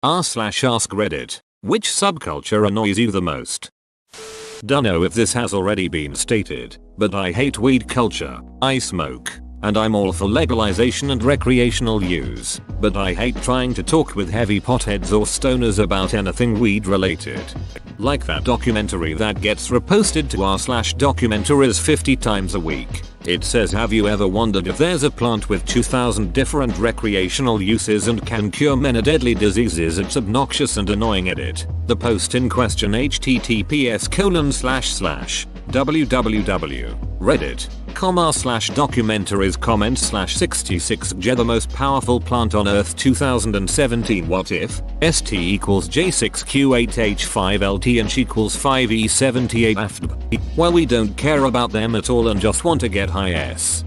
r/ask Reddit. Which subculture annoys you the most? Dunno if this has already been stated, but I hate weed culture. I smoke, and I'm all for legalization and recreational use, but I hate trying to talk with heavy potheads or stoners about anything weed related. Like that documentary that gets reposted to r/documentaries 50 times a week. It says, have you ever wondered if there's a plant with 2,000 different recreational uses and can cure many deadly diseases? It's obnoxious and annoying. Edit. The post in question https://www.reddit.com/documentaries comment/66 the most powerful plant on earth 2017 what if st equals j6q8h5lt and sh equals 5e78 afdb. Well, we don't care about them at all and just want to get high s.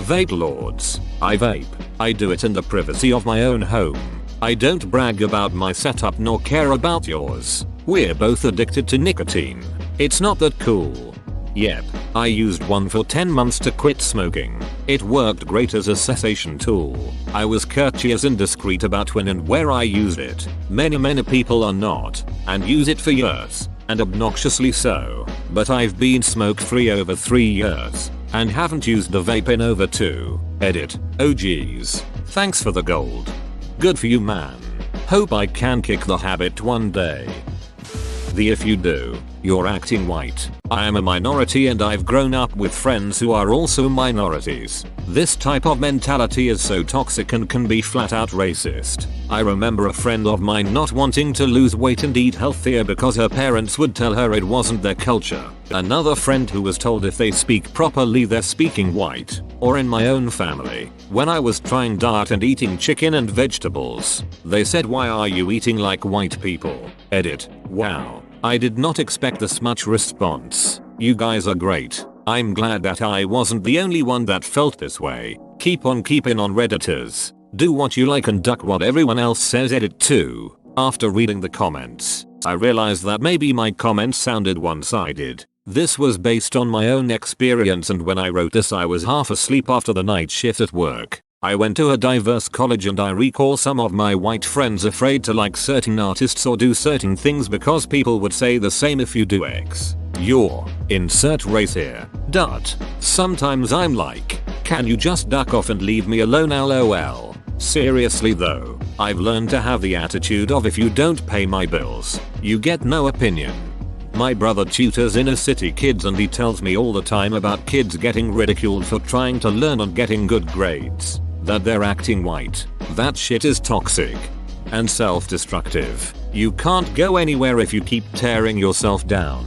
Vape lords. I vape. I do it in the privacy of my own home. I don't brag about my setup nor care about yours. We're both addicted to nicotine. It's not that cool. Yep, I used one for 10 months to quit smoking. It worked great as a cessation tool. I was courteous and discreet about when and where I used it. Many people are not, and use it for years, and obnoxiously so. But I've been smoke free over 3 years, and haven't used a vape in over 2. Edit. Oh geez. Thanks for the gold. Good for you, man. Hope I can kick the habit one day. If you do, you're acting white. I am a minority and I've grown up with friends who are also minorities. This type of mentality is so toxic and can be flat out racist. I remember a friend of mine not wanting to lose weight and eat healthier because her parents would tell her it wasn't their culture. Another friend who was told if they speak properly they're speaking white. Or in my own family, when I was trying diet and eating chicken and vegetables, they said, why are you eating like white people? Edit. Wow. I did not expect this much response. You guys are great. I'm glad that I wasn't the only one that felt this way. Keep on keeping on, Redditors. Do what you like and duck what everyone else says. Edit 2. After reading the comments, I realized that maybe my comments sounded one-sided. This was based on my own experience, and when I wrote this I was half asleep after the night shift at work. I went to a diverse college and I recall some of my white friends afraid to like certain artists or do certain things because people would say the same if you do X. You're insert race here. Sometimes I'm like, can you just duck off and leave me alone, lol. Seriously though, I've learned to have the attitude of if you don't pay my bills, you get no opinion. My brother tutors inner city kids and he tells me all the time about kids getting ridiculed for trying to learn and getting good grades. That they're acting white. That shit is toxic and self-destructive. You can't go anywhere if you keep tearing yourself down.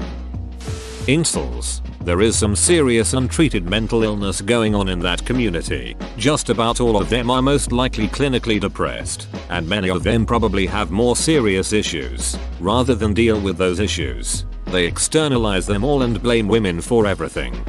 Incels. There is some serious untreated mental illness going on in that community. Just about all of them are most likely clinically depressed, and many of them probably have more serious issues. Rather than deal with those issues, they externalize them all and blame women for everything.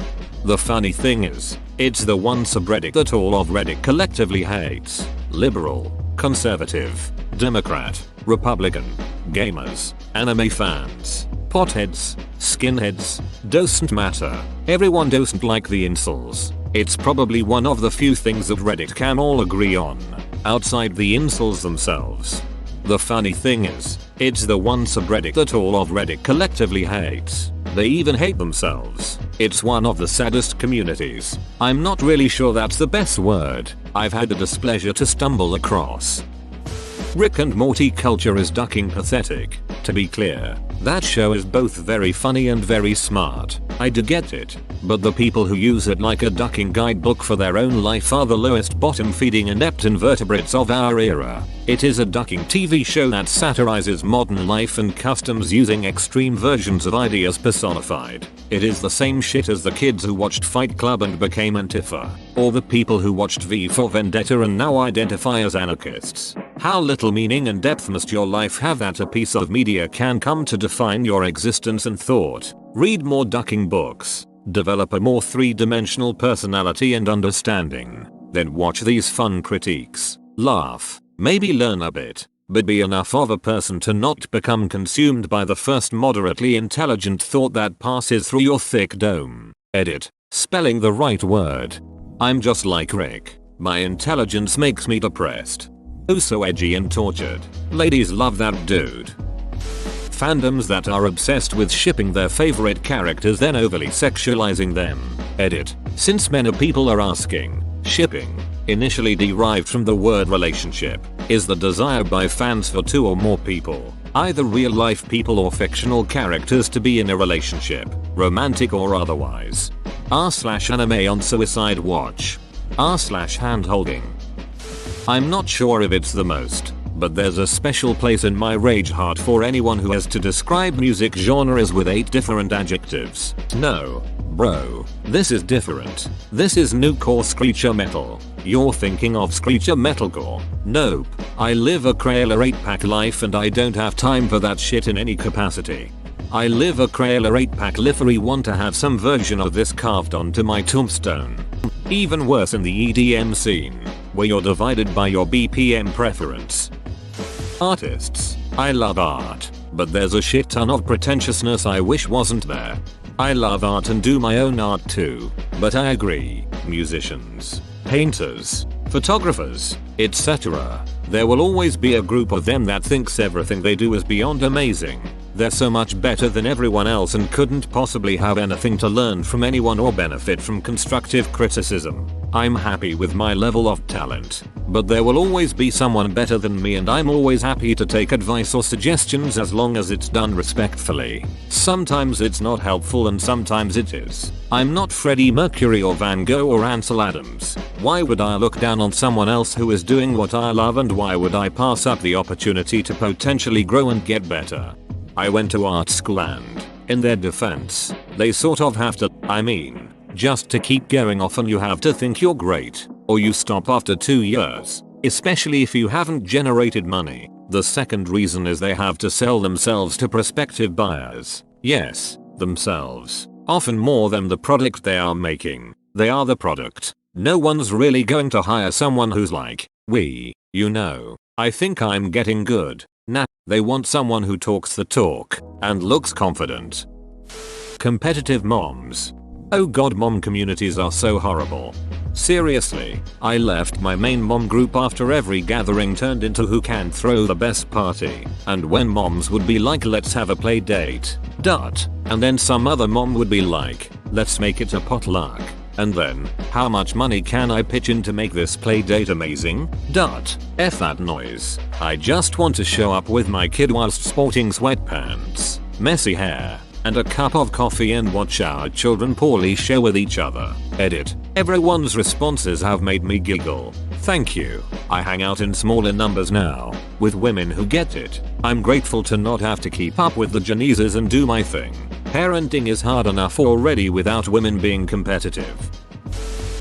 The funny thing is, it's the one subreddit that all of Reddit collectively hates. Liberal, conservative, Democrat, Republican, gamers, anime fans, potheads, skinheads, doesn't matter. Everyone doesn't like the incels. It's probably one of the few things that Reddit can all agree on, outside the incels themselves. The funny thing is, it's the one subreddit that all of Reddit collectively hates. They even hate themselves. It's one of the saddest communities. I'm not really sure that's the best word I've had the displeasure to stumble across. Rick and Morty culture is ducking pathetic. To be clear, that show is both very funny and very smart. I do get it, but the people who use it like a ducking guidebook for their own life are the lowest bottom feeding inept invertebrates of our era. It is a ducking TV show that satirizes modern life and customs using extreme versions of ideas personified. It is the same shit as the kids who watched Fight Club and became Antifa, or the people who watched V for Vendetta and now identify as anarchists. How little meaning and depth must your life have that a piece of media can come to define your existence and thought? Read more ducking books. Develop a more three-dimensional personality and understanding. Then watch these fun critiques. Laugh. Maybe learn a bit. But be enough of a person to not become consumed by the first moderately intelligent thought that passes through your thick dome. Edit. Spelling the right word. I'm just like Rick. My intelligence makes me depressed. Oh, so edgy and tortured. Ladies love that dude. Fandoms that are obsessed with shipping their favorite characters then overly sexualizing them. Edit. Since many people are asking, shipping, initially derived from the word relationship, is the desire by fans for two or more people, either real life people or fictional characters, to be in a relationship, romantic or otherwise. r/anime on suicide watch. r/hand holding. I'm not sure if it's the most, but there's a special place in my rage heart for anyone who has to describe music genres with 8 different adjectives. No, bro, this is different. This is new-core screecher metal. You're thinking of screecher metalcore. Nope, I live a Crayola 8-pack life and I don't have time for that shit in any capacity. I live a Crayola 8-pack livery, want to have some version of this carved onto my tombstone. Even worse in the EDM scene, where you're divided by your BPM preference. Artists. I love art, but there's a shit ton of pretentiousness I wish wasn't there. I love art and do my own art too, but I agree, musicians, painters, photographers, etc. There will always be a group of them that thinks everything they do is beyond amazing. They're so much better than everyone else and couldn't possibly have anything to learn from anyone or benefit from constructive criticism. I'm happy with my level of talent, but there will always be someone better than me, and I'm always happy to take advice or suggestions as long as it's done respectfully. Sometimes it's not helpful and sometimes it is. I'm not Freddie Mercury or Van Gogh or Ansel Adams. Why would I look down on someone else who is doing what I love, and why would I pass up the opportunity to potentially grow and get better? I went to art school and, in their defense, they sort of have to, just to keep going often you have to think you're great, or you stop after 2 years, especially if you haven't generated money. The second reason is they have to sell themselves to prospective buyers. Yes, themselves. Often more than the product they are making. They are the product. No one's really going to hire someone who's like, I think I'm getting good. Nah, they want someone who talks the talk and looks confident. Competitive moms. Oh god, mom communities are so horrible. Seriously, I left my main mom group after every gathering turned into who can throw the best party, and when moms would be like, let's have a play date, and then some other mom would be like, let's make it a potluck, and then, how much money can I pitch in to make this play date amazing? F that noise. I just want to show up with my kid whilst sporting sweatpants, messy hair, and a cup of coffee and watch our children poorly share with each other. Edit. Everyone's responses have made me giggle. Thank you. I hang out in smaller numbers now, with women who get it. I'm grateful to not have to keep up with the Janices and do my thing. Parenting is hard enough already without women being competitive.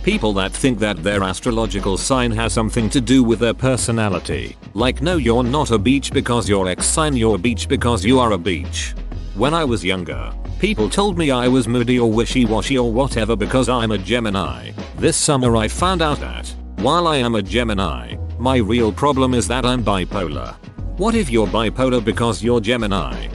People that think that their astrological sign has something to do with their personality. Like, no, you're not a beach because you're X sign, you're a beach because you are a beach. When I was younger, people told me I was moody or wishy-washy or whatever because I'm a Gemini. This summer I found out that, while I am a Gemini, my real problem is that I'm bipolar. What if you're bipolar because you're Gemini?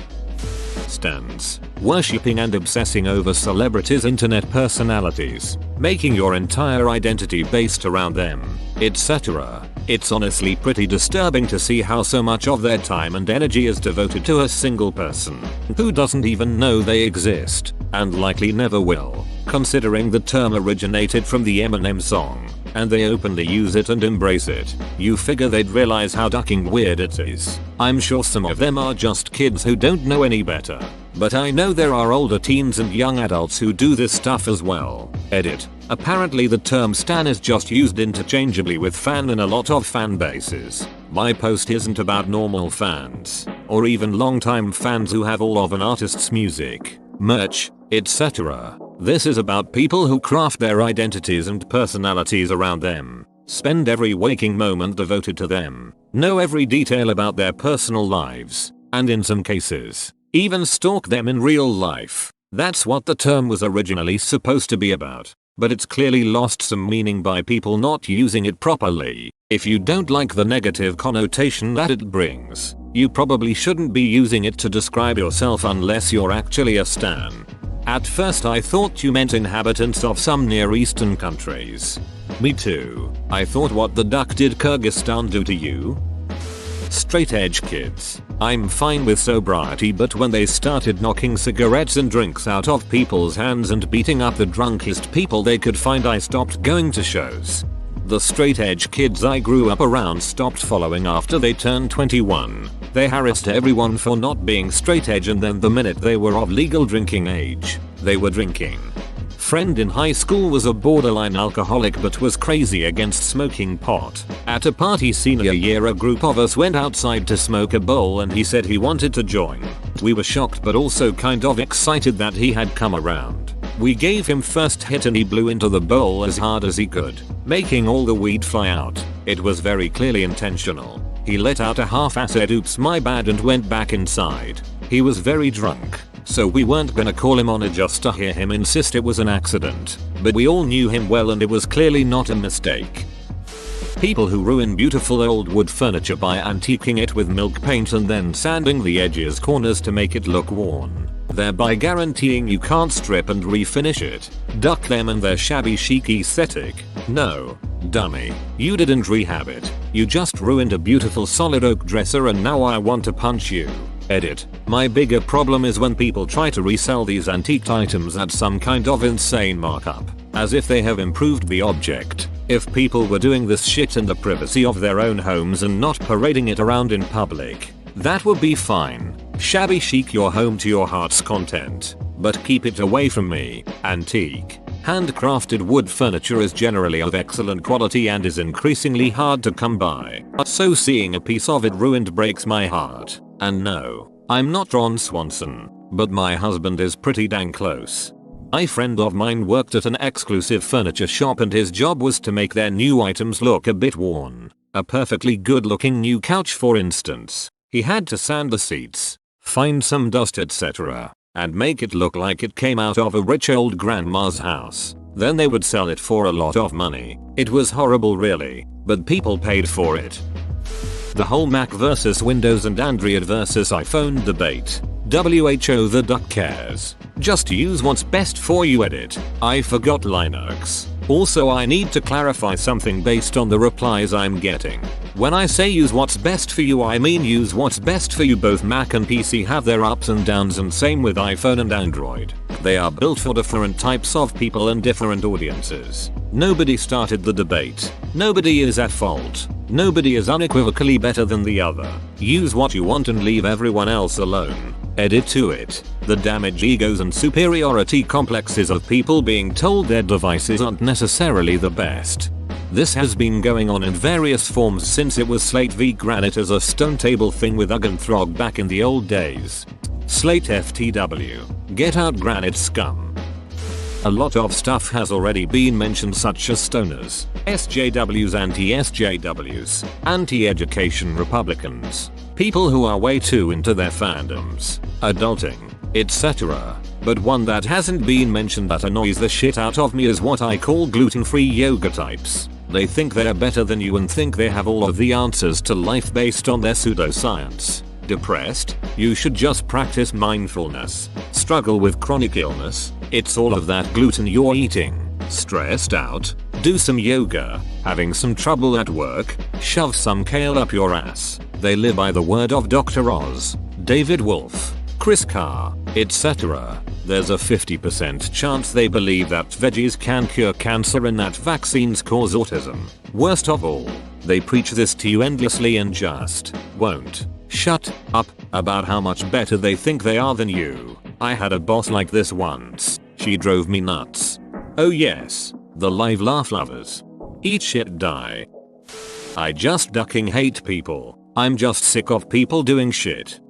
Stans. Worshipping and obsessing over celebrities' internet personalities, making your entire identity based around them, etc. It's honestly pretty disturbing to see how so much of their time and energy is devoted to a single person, who doesn't even know they exist, and likely never will, considering the term originated from the Eminem song, and they openly use it and embrace it. You figure they'd realize how ducking weird it is. I'm sure some of them are just kids who don't know any better, but I know there are older teens and young adults who do this stuff as well. Edit. Apparently the term stan is just used interchangeably with fan in a lot of fan bases. My post isn't about normal fans, or even longtime fans who have all of an artist's music, merch, etc. This is about people who craft their identities and personalities around them, spend every waking moment devoted to them, know every detail about their personal lives, and in some cases, even stalk them in real life. That's what the term was originally supposed to be about. But it's clearly lost some meaning by people not using it properly. If you don't like the negative connotation that it brings, you probably shouldn't be using it to describe yourself unless you're actually a stan. At first I thought you meant inhabitants of some Near Eastern countries. Me too. I thought, what the duck did Kyrgyzstan do to you? Straight edge kids. I'm fine with sobriety, but when they started knocking cigarettes and drinks out of people's hands and beating up the drunkest people they could find, I stopped going to shows. The straight edge kids I grew up around stopped following after they turned 21. They harassed everyone for not being straight edge, and then the minute they were of legal drinking age, they were drinking. Friend in high school was a borderline alcoholic but was crazy against smoking pot. At a party senior year, a group of us went outside to smoke a bowl and he said he wanted to join. We were shocked but also kind of excited that he had come around. We gave him first hit and he blew into the bowl as hard as he could, making all the weed fly out. It was very clearly intentional. He let out a half-assed "oops my bad" and went back inside. He was very drunk, so we weren't gonna call him on it just to hear him insist it was an accident, but we all knew him well and it was clearly not a mistake. People who ruin beautiful old wood furniture by antiquing it with milk paint and then sanding the edges corners to make it look worn, thereby guaranteeing you can't strip and refinish it. Duck them and their shabby chic aesthetic. No, dummy, you didn't rehab it. You just ruined a beautiful solid oak dresser and now I want to punch you. Edit. My bigger problem is when people try to resell these antiqued items at some kind of insane markup, as if they have improved the object. If people were doing this shit in the privacy of their own homes and not parading it around in public, that would be fine. Shabby chic your home to your heart's content, but keep it away from me. Antique, handcrafted wood furniture is generally of excellent quality and is increasingly hard to come by, so seeing a piece of it ruined breaks my heart. And no, I'm not Ron Swanson, but my husband is pretty dang close. A friend of mine worked at an exclusive furniture shop and his job was to make their new items look a bit worn. A perfectly good looking new couch, for instance. He had to sand the seats, find some dust, etc., and make it look like it came out of a rich old grandma's house. Then they would sell it for a lot of money. It was horrible really, but people paid for it. The whole Mac versus Windows and Android versus iPhone debate. WHO, the duck cares. Just use what's best for you. Edit. I forgot Linux. Also, I need to clarify something based on the replies I'm getting. When I say use what's best for you, I mean use what's best for you. Both Mac and PC have their ups and downs, and same with iPhone and Android. They are built for different types of people and different audiences. Nobody started the debate. Nobody is at fault. Nobody is unequivocally better than the other. Use what you want and leave everyone else alone. Edit to it. The damage egos and superiority complexes of people being told their devices aren't necessarily the best. This has been going on in various forms since it was Slate v Granite as a stone table thing with Ugg and Throg back in the old days. Slate FTW. Get out Granite scum. A lot of stuff has already been mentioned, such as stoners, SJWs, anti-SJWs, anti-education Republicans, people who are way too into their fandoms, adulting, etc. But one that hasn't been mentioned that annoys the shit out of me is what I call gluten-free yoga types. They think they're better than you and think they have all of the answers to life based on their pseudoscience. Depressed? You should just practice mindfulness. Struggle with chronic illness? It's all of that gluten you're eating. Stressed out? Do some yoga. Having some trouble at work? Shove some kale up your ass. They live by the word of Dr. Oz, David Wolfe, Chris Carr, etc. There's a 50% chance they believe that veggies can cure cancer and that vaccines cause autism. Worst of all, they preach this to you endlessly and just won't shut up about how much better they think they are than you. I had a boss like this once. She drove me nuts. Oh yes, the live laugh lovers. Eat shit die. I just ducking hate people. I'm just sick of people doing shit.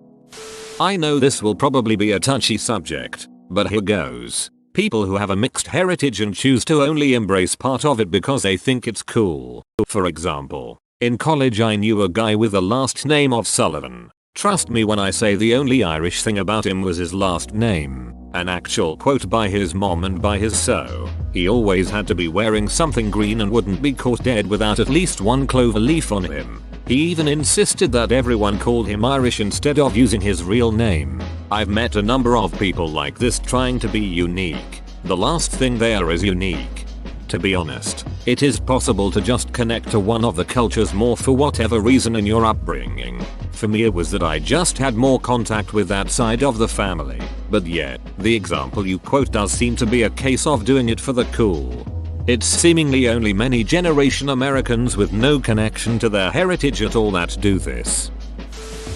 I know this will probably be a touchy subject, but here goes. People who have a mixed heritage and choose to only embrace part of it because they think it's cool. For example, in college I knew a guy with the last name of Sullivan. Trust me when I say the only Irish thing about him was his last name. An actual quote by his mom and by his so. He always had to be wearing something green and wouldn't be caught dead without at least one clover leaf on him. He even insisted that everyone called him Irish instead of using his real name. I've met a number of people like this trying to be unique. The last thing they are is unique. To be honest, it is possible to just connect to one of the cultures more for whatever reason in your upbringing. For me it was that I just had more contact with that side of the family, but yet, the example you quote does seem to be a case of doing it for the cool. It's seemingly only many generation Americans with no connection to their heritage at all that do this.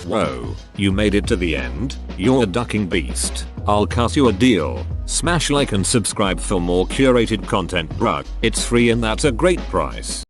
Whoa, you made it to the end? You're a ducking beast. I'll cut you a deal. Smash like and subscribe for more curated content, bruh. It's free and that's a great price.